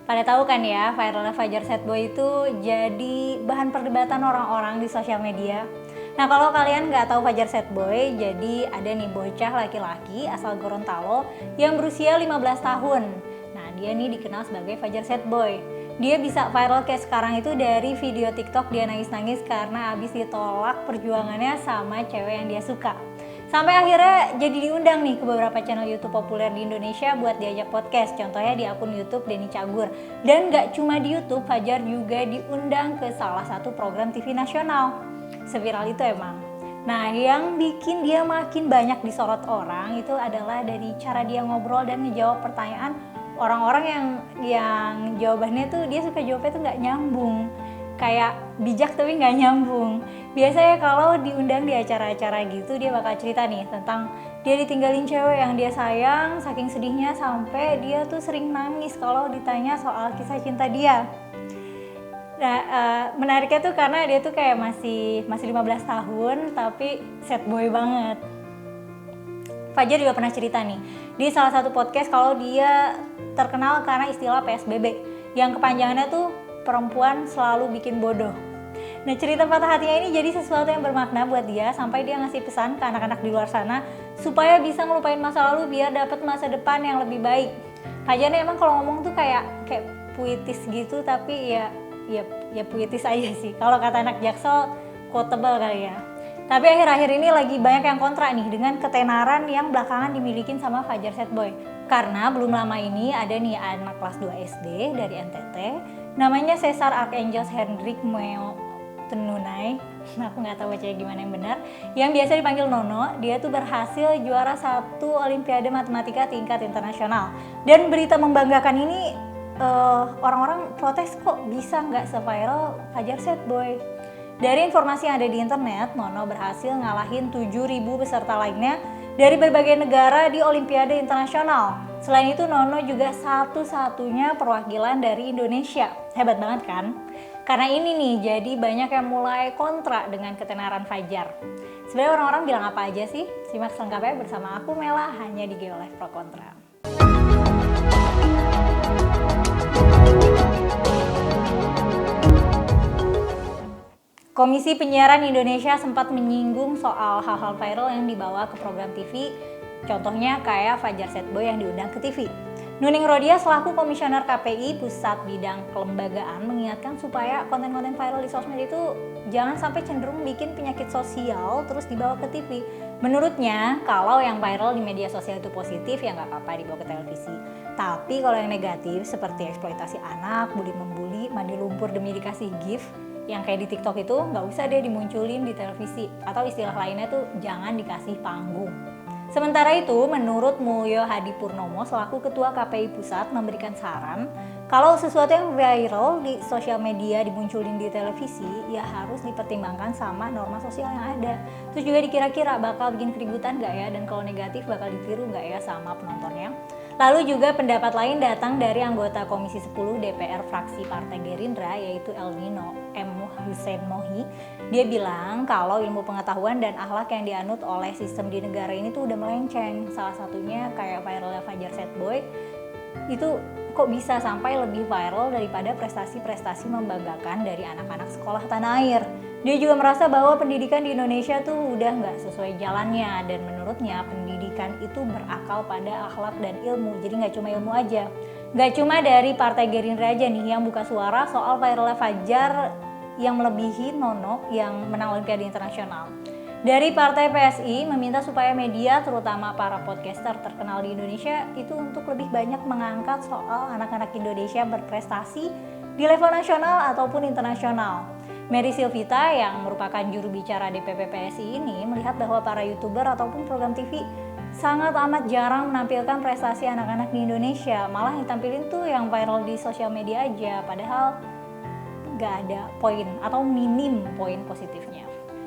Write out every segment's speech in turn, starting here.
Pada tahu kan ya, viralnya Fajar Sad Boy itu jadi bahan perdebatan orang-orang di sosial media. Nah, kalau kalian nggak tahu Fajar Sad Boy, jadi ada nih bocah laki-laki asal Gorontalo yang berusia 15 tahun. Nah, dia nih dikenal sebagai Fajar Sad Boy. Dia bisa viral kayak sekarang itu dari video TikTok dia nangis-nangis karena habis ditolak perjuangannya sama cewek yang dia suka. Sampai akhirnya jadi diundang nih ke beberapa channel YouTube populer di Indonesia buat diajak podcast. Contohnya di akun YouTube Denny Cagur. Dan gak cuma di YouTube, Fajar juga diundang ke salah satu program TV nasional. Seviral itu emang. Nah, yang bikin dia makin banyak disorot orang itu adalah dari cara dia ngobrol dan ngejawab pertanyaan orang-orang yang jawabannya tuh dia suka jawabnya tuh gak nyambung. Kayak bijak tapi nggak nyambung. Biasanya kalau diundang di acara-acara gitu dia bakal cerita nih tentang dia ditinggalin cewek yang dia sayang, saking sedihnya sampai dia tuh sering nangis kalau ditanya soal kisah cinta dia. Nah, menariknya tuh karena dia tuh kayak masih 15 tahun tapi sad boy banget. Fajar juga pernah cerita nih di salah satu podcast kalau dia terkenal karena istilah PSBB yang kepanjangannya tuh perempuan selalu bikin bodoh. Nah, cerita patah hatinya ini jadi sesuatu yang bermakna buat dia sampai dia ngasih pesan ke anak-anak di luar sana supaya bisa ngelupain masa lalu biar dapat masa depan yang lebih baik. Fajar nih emang kalau ngomong tuh kayak puitis gitu, tapi ya puitis aja sih. Kalau kata anak Jaksel, quotable kali ya. Tapi akhir-akhir ini lagi banyak yang kontra nih dengan ketenaran yang belakangan dimilikin sama Fajar Sad Boy. Karena belum lama ini ada nih anak kelas 2 SD dari NTT, namanya Cesar Archangels Hendrik Meo Tenunai, aku nggak tahu bacanya gimana yang benar, yang biasa dipanggil Nono. Dia tuh berhasil juara 1 Olimpiade Matematika tingkat internasional. Dan berita membanggakan ini orang-orang protes kok bisa nggak se-viral Fajar Sad Boy. Dari informasi yang ada di internet, Nono berhasil ngalahin 7.000 peserta lainnya dari berbagai negara di Olimpiade Internasional. Selain itu, Nono juga satu-satunya perwakilan dari Indonesia. Hebat banget kan? Karena ini nih, jadi banyak yang mulai kontra dengan ketenaran Fajar. Sebenarnya orang-orang bilang apa aja sih? Simak selengkapnya bersama aku Mela, hanya di Geolive Pro Kontra. Komisi Penyiaran Indonesia sempat menyinggung soal hal-hal viral yang dibawa ke program TV, contohnya kayak Fajar Sad Boy yang diundang ke TV. Nuning Rodia selaku Komisioner KPI Pusat Bidang Kelembagaan mengingatkan supaya konten-konten viral di sosmed itu jangan sampai cenderung bikin penyakit sosial terus dibawa ke TV. Menurutnya, kalau yang viral di media sosial itu positif ya nggak apa-apa dibawa ke televisi. Tapi kalau yang negatif seperti eksploitasi anak, bully-membuli, mandi lumpur demi dikasih gift, yang kayak di TikTok itu nggak usah deh dimunculin di televisi, atau istilah lainnya tuh jangan dikasih panggung. Sementara itu, menurut Mulyo Hadi Purnomo selaku Ketua KPI Pusat memberikan saran kalau sesuatu yang viral di sosial media dimunculin di televisi ya harus dipertimbangkan sama norma sosial yang ada. Terus juga dikira-kira bakal bikin keributan nggak ya, dan kalau negatif bakal ditiru nggak ya sama penontonnya. Lalu juga pendapat lain datang dari anggota Komisi 10 DPR fraksi Partai Gerindra yaitu El Nino M. Hussein Mohi. Dia bilang kalau ilmu pengetahuan dan akhlak yang dianut oleh sistem di negara ini tuh udah melenceng. Salah satunya kayak viralnya Fajar Sad Boy itu kok bisa sampai lebih viral daripada prestasi-prestasi membanggakan dari anak-anak sekolah tanah air. Dia juga merasa bahwa pendidikan di Indonesia tuh udah nggak sesuai jalannya, dan menurutnya pendidikan itu berakal pada akhlak dan ilmu, jadi nggak cuma ilmu aja. Nggak cuma dari Partai Gerindra aja nih yang buka suara soal viralnya Fajar yang melebihi Nono yang menang Olimpiade Internasional. Dari Partai PSI meminta supaya media, terutama para podcaster terkenal di Indonesia, itu untuk lebih banyak mengangkat soal anak-anak Indonesia berprestasi di level nasional ataupun internasional. Mary Silvita yang merupakan juru bicara DPP PSI ini melihat bahwa para YouTuber ataupun program TV sangat amat jarang menampilkan prestasi anak-anak di Indonesia. Malah yang tampilin tuh yang viral di sosial media aja, padahal gak ada poin atau minim poin positifnya.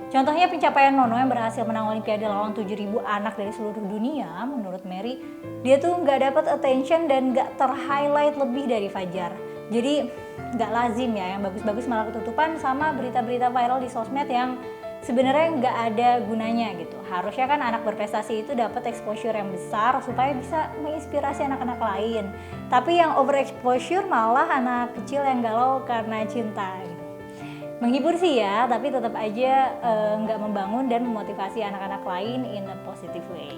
Contohnya pencapaian Nono yang berhasil menang Olimpiade lawan 7.000 anak dari seluruh dunia, menurut Mary, dia tuh nggak dapat attention dan nggak ter-highlight lebih dari Fajar. Jadi nggak lazim ya, yang bagus-bagus malah ketutupan sama berita-berita viral di sosmed yang sebenarnya nggak ada gunanya gitu. Harusnya kan anak berprestasi itu dapat exposure yang besar supaya bisa menginspirasi anak-anak lain. Tapi yang overexposure malah anak kecil yang galau karena cinta gitu. Menghibur sih ya, tapi tetap aja nggak membangun dan memotivasi anak-anak lain in a positive way.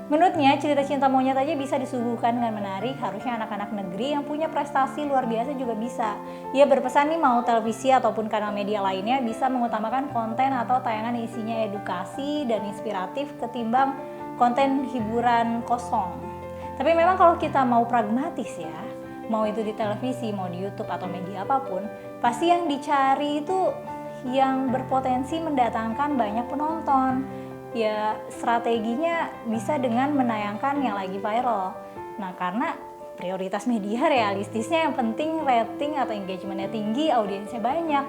Menurutnya cerita cinta monyet aja bisa disuguhkan dengan menarik, harusnya anak-anak negeri yang punya prestasi luar biasa juga bisa. Ia berpesan nih mau televisi ataupun kanal media lainnya bisa mengutamakan konten atau tayangan isinya edukasi dan inspiratif ketimbang konten hiburan kosong. Tapi memang kalau kita mau pragmatis ya, mau itu di televisi, mau di YouTube atau media apapun, pasti yang dicari itu yang berpotensi mendatangkan banyak penonton. Ya strateginya bisa dengan menayangkan yang lagi viral. Nah karena prioritas media realistisnya yang penting rating atau engagementnya tinggi, audiensnya banyak.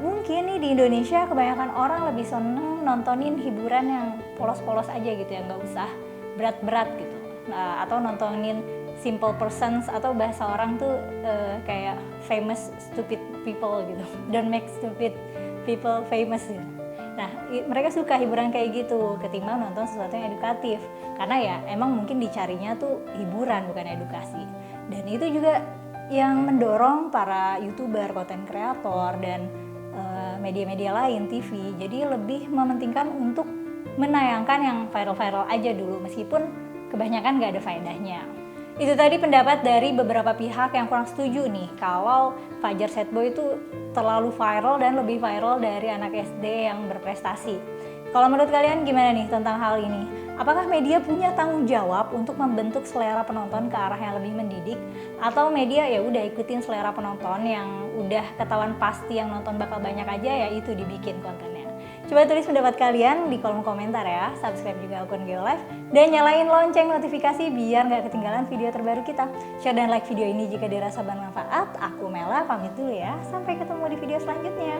Mungkin nih di Indonesia kebanyakan orang lebih seneng nontonin hiburan yang polos-polos aja gitu ya, nggak usah berat-berat gitu. Nah, atau nontonin simple persons atau bahasa orang tuh kayak famous stupid people gitu. Don't make stupid people famous gitu. Nah, mereka suka hiburan kayak gitu ketimbang nonton sesuatu yang edukatif. Karena ya emang mungkin dicarinya tuh hiburan bukan edukasi. Dan itu juga yang mendorong para YouTuber, konten kreator dan media-media lain, TV. Jadi lebih mementingkan untuk menayangkan yang viral-viral aja dulu meskipun kebanyakan gak ada faedahnya. Itu tadi pendapat dari beberapa pihak yang kurang setuju nih kalau Fajar Sad Boy itu terlalu viral dan lebih viral dari anak SD yang berprestasi. Kalau menurut kalian gimana nih tentang hal ini? Apakah media punya tanggung jawab untuk membentuk selera penonton ke arah yang lebih mendidik? Atau media ya udah ikutin selera penonton yang udah ketahuan pasti yang nonton bakal banyak aja ya itu dibikin kontennya? Coba tulis pendapat kalian di kolom komentar ya, subscribe juga akun Geolive, dan nyalain lonceng notifikasi biar nggak ketinggalan video terbaru kita. Share dan like video ini jika dirasa bermanfaat. Aku Mela, pamit dulu ya, sampai ketemu di video selanjutnya.